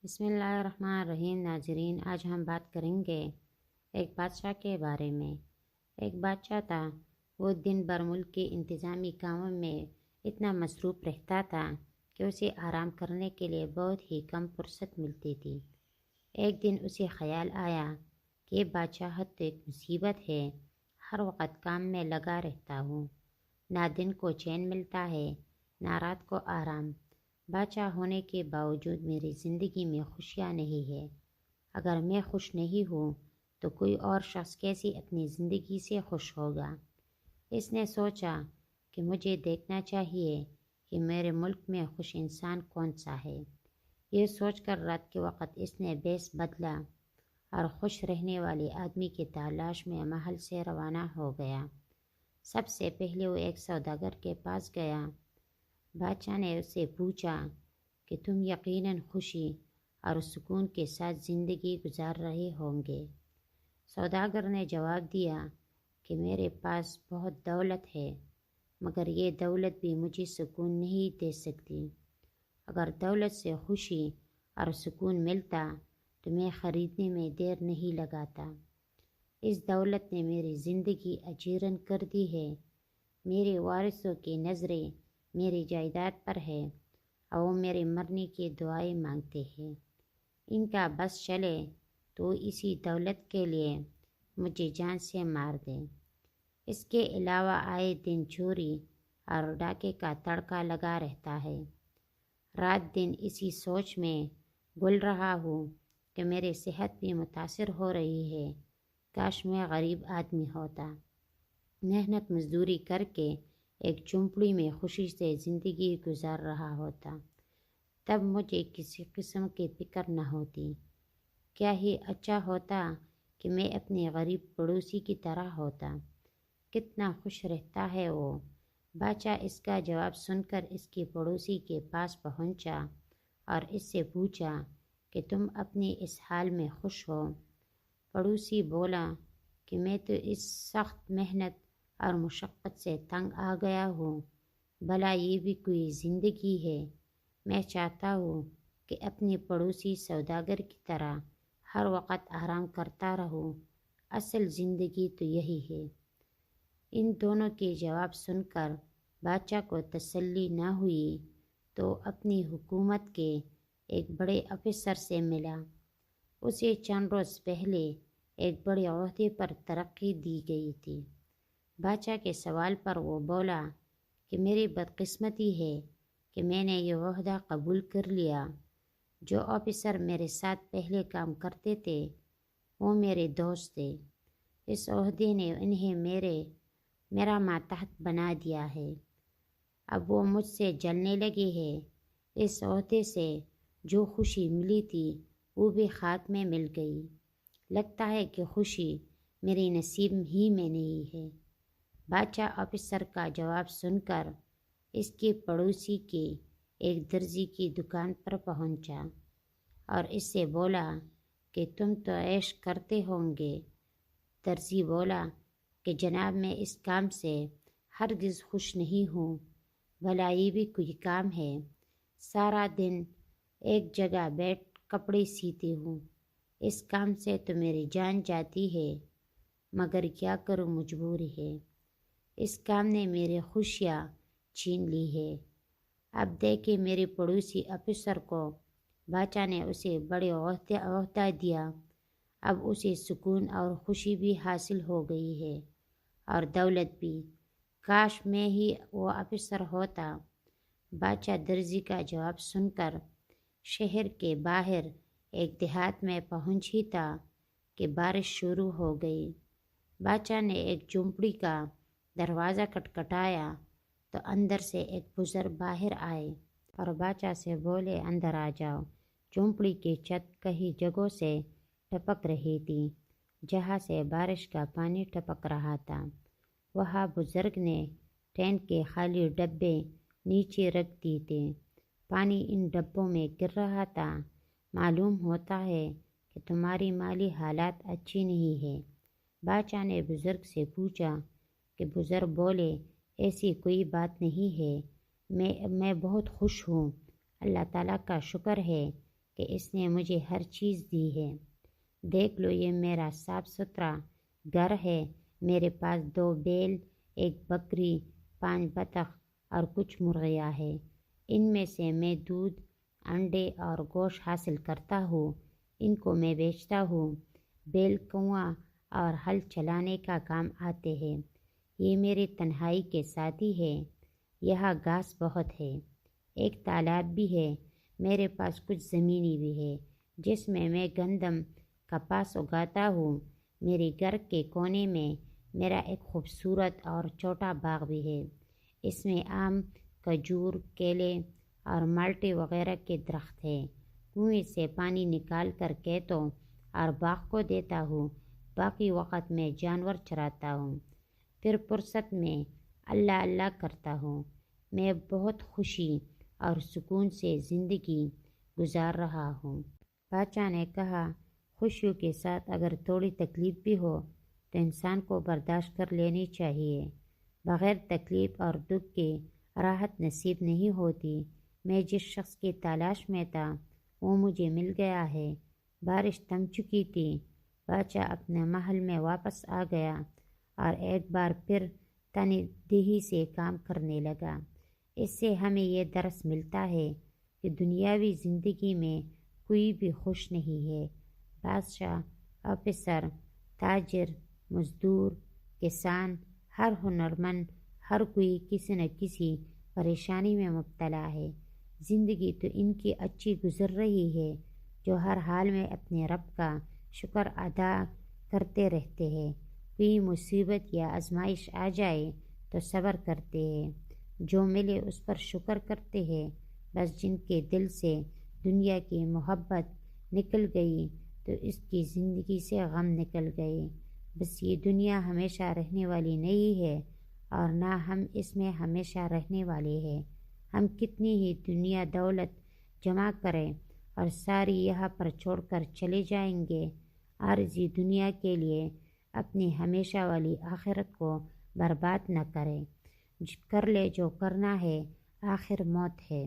بسم اللہ الرحمن الرحیم۔ ناظرین، آج ہم بات کریں گے ایک بادشاہ کے بارے میں۔ ایک بادشاہ تھا، وہ دن بھر ملک کے انتظامی کاموں میں اتنا مصروف رہتا تھا کہ اسے آرام کرنے کے لیے بہت ہی کم فرصت ملتی تھی۔ ایک دن اسے خیال آیا کہ بادشاہت تو ایک مصیبت ہے، ہر وقت کام میں لگا رہتا ہوں، نہ دن کو چین ملتا ہے نہ رات کو آرام۔ بادشاہ ہونے کے باوجود میری زندگی میں خوشیاں نہیں ہے۔ اگر میں خوش نہیں ہوں تو کوئی اور شخص کیسی اپنی زندگی سے خوش ہوگا؟ اس نے سوچا کہ مجھے دیکھنا چاہیے کہ میرے ملک میں خوش انسان کون سا ہے۔ یہ سوچ کر رات کے وقت اس نے بھیس بدلا اور خوش رہنے والے آدمی کی تلاش میں محل سے روانہ ہو گیا۔ سب سے پہلے وہ ایک سوداگر کے پاس گیا۔ بادشاہ نے اس سے پوچھا کہ تم یقیناً خوشی اور سکون کے ساتھ زندگی گزار رہے ہوں گے۔ سوداگر نے جواب دیا کہ میرے پاس بہت دولت ہے، مگر یہ دولت بھی مجھے سکون نہیں دے سکتی۔ اگر دولت سے خوشی اور سکون ملتا تو میں خریدنے میں دیر نہیں لگاتا۔ اس دولت نے میری زندگی اجیرن کر دی ہے۔ میرے وارثوں کی نظریں میری جائیداد پر ہے اور وہ میرے مرنے کی دعائیں مانگتے ہیں۔ ان کا بس چلے تو اسی دولت کے لیے مجھے جان سے مار دیں۔ اس کے علاوہ آئے دن چوری اور ڈاکے کا تڑکا لگا رہتا ہے۔ رات دن اسی سوچ میں گل رہا ہوں کہ میری صحت بھی متاثر ہو رہی ہے۔ کاش میں غریب آدمی ہوتا، محنت مزدوری کر کے ایک جھونپڑی میں خوشی سے زندگی گزار رہا ہوتا، تب مجھے کسی قسم کی فکر نہ ہوتی۔ کیا ہی اچھا ہوتا کہ میں اپنے غریب پڑوسی کی طرح ہوتا، کتنا خوش رہتا ہے وہ۔ بادشاہ اس کا جواب سن کر اس کے پڑوسی کے پاس پہنچا اور اس سے پوچھا کہ تم اپنے اس حال میں خوش ہو؟ پڑوسی بولا کہ میں تو اس سخت محنت اور مشقت سے تنگ آ گیا ہوں، بھلا یہ بھی کوئی زندگی ہے؟ میں چاہتا ہوں کہ اپنے پڑوسی سوداگر کی طرح ہر وقت آرام کرتا رہوں، اصل زندگی تو یہی ہے۔ ان دونوں کے جواب سن کر بادشاہ کو تسلی نہ ہوئی تو اپنی حکومت کے ایک بڑے افسر سے ملا۔ اسے چند روز پہلے ایک بڑے عہدے پر ترقی دی گئی تھی۔ بادشاہ کے سوال پر وہ بولا کہ میری بدقسمتی ہے کہ میں نے یہ عہدہ قبول کر لیا۔ جو آفیسر میرے ساتھ پہلے کام کرتے تھے وہ میرے دوست تھے، اس عہدے نے انہیں میرا ماتحت بنا دیا ہے۔ اب وہ مجھ سے جلنے لگے ہیں۔ اس عہدے سے جو خوشی ملی تھی وہ بھی خاک میں مل گئی۔ لگتا ہے کہ خوشی میری نصیب ہی میں نہیں ہے۔ بادشاہ آفیسر کا جواب سن کر اس کے پڑوسی کے ایک درزی کی دکان پر پہنچا اور اس سے بولا کہ تم تو عیش کرتے ہوں گے۔ درزی بولا کہ جناب میں اس کام سے ہرگز خوش نہیں ہوں، بھلا یہ بھی کوئی کام ہے؟ سارا دن ایک جگہ بیٹھ کپڑے سیتی ہوں، اس کام سے تو میری جان جاتی ہے، مگر کیا کروں، مجبوری ہے۔ اس کام نے میری خوشیاں چھین لی ہے۔ اب دیکھے میرے پڑوسی افسر کو بادشاہ نے اسے بڑے عہدہ دیا، اب اسے سکون اور خوشی بھی حاصل ہو گئی ہے اور دولت بھی۔ کاش میں ہی وہ افسر ہوتا۔ بادشاہ درزی کا جواب سن کر شہر کے باہر ایک دیہات میں پہنچ ہی تھا کہ بارش شروع ہو گئی۔ بادشاہ نے ایک جھونپڑی کا دروازہ کھٹکھٹایا تو اندر سے ایک بزرگ باہر آئے اور بادشاہ سے بولے، اندر آ جاؤ۔ جھونپڑی کی چھت کئی جگہوں سے ٹپک رہی تھی، جہاں سے بارش کا پانی ٹپک رہا تھا۔ وہاں بزرگ نے ٹین کے خالی ڈبے نیچے رکھ دیے تھے، پانی ان ڈبوں میں گر رہا تھا۔ معلوم ہوتا ہے کہ تمہاری مالی حالت اچھی نہیں ہے۔ بادشاہ نے بزرگ سے پوچھا کہ بزرگ بولے، ایسی کوئی بات نہیں ہے، میں بہت خوش ہوں۔ اللہ تعالیٰ کا شکر ہے کہ اس نے مجھے ہر چیز دی ہے۔ دیکھ لو، یہ میرا صاف ستھرا گھر ہے۔ میرے پاس 2 بیل، 1 بکری، 5 بطخ اور کچھ مرغیاں ہیں۔ ان میں سے میں دودھ، انڈے اور گوشت حاصل کرتا ہوں۔ ان کو میں بیچتا ہوں۔ بیل کنواں اور ہل چلانے کا کام آتے ہیں۔ یہ میری تنہائی کے ساتھی ہے۔ یہاں گھاس بہت ہے۔ ایک تالاب بھی ہے۔ میرے پاس کچھ زمینی بھی ہے جس میں گندم، کپاس اگاتا ہوں۔ میرے گھر کے کونے میں میرا ایک خوبصورت اور چھوٹا باغ بھی ہے۔ اس میں آم، کھجور، کیلے اور مالٹے وغیرہ کے درخت ہیں۔ کنویں سے پانی نکال کر کھیتوں اور باغ کو دیتا ہوں۔ باقی وقت میں جانور چراتا ہوں۔ پھر فرصت میں اللہ اللہ کرتا ہوں۔ میں بہت خوشی اور سکون سے زندگی گزار رہا ہوں۔ بادشاہ نے کہا، خوشیوں کے ساتھ اگر تھوڑی تکلیف بھی ہو تو انسان کو برداشت کر لینی چاہیے۔ بغیر تکلیف اور دکھ کے راحت نصیب نہیں ہوتی۔ میں جس شخص کی تلاش میں تھا وہ مجھے مل گیا ہے۔ بارش تھم چکی تھی۔ بادشاہ اپنے محل میں واپس آ گیا اور ایک بار پھر تنی دہی سے کام کرنے لگا۔ اس سے ہمیں یہ درس ملتا ہے کہ دنیاوی زندگی میں کوئی بھی خوش نہیں ہے۔ بادشاہ، آفیسر، تاجر، مزدور، کسان، ہر ہنرمند، ہر کوئی کسی نہ کسی پریشانی میں مبتلا ہے۔ زندگی تو ان کی اچھی گزر رہی ہے جو ہر حال میں اپنے رب کا شکر ادا کرتے رہتے ہیں۔ کوئی مصیبت یا آزمائش آ جائے تو صبر کرتے ہیں۔ جو ملے اس پر شکر کرتے ہیں۔ بس جن کے دل سے دنیا کی محبت نکل گئی تو اس کی زندگی سے غم نکل گئے۔ بس یہ دنیا ہمیشہ رہنے والی نہیں ہے اور نہ ہم اس میں ہمیشہ رہنے والے ہیں۔ ہم کتنی ہی دنیا دولت جمع کریں اور ساری یہاں پر چھوڑ کر چلے جائیں گے۔ عارضی دنیا کے لیے اپنی ہمیشہ والی آخرت کو برباد نہ کریں۔ کر لے جو کرنا ہے، آخر موت ہے۔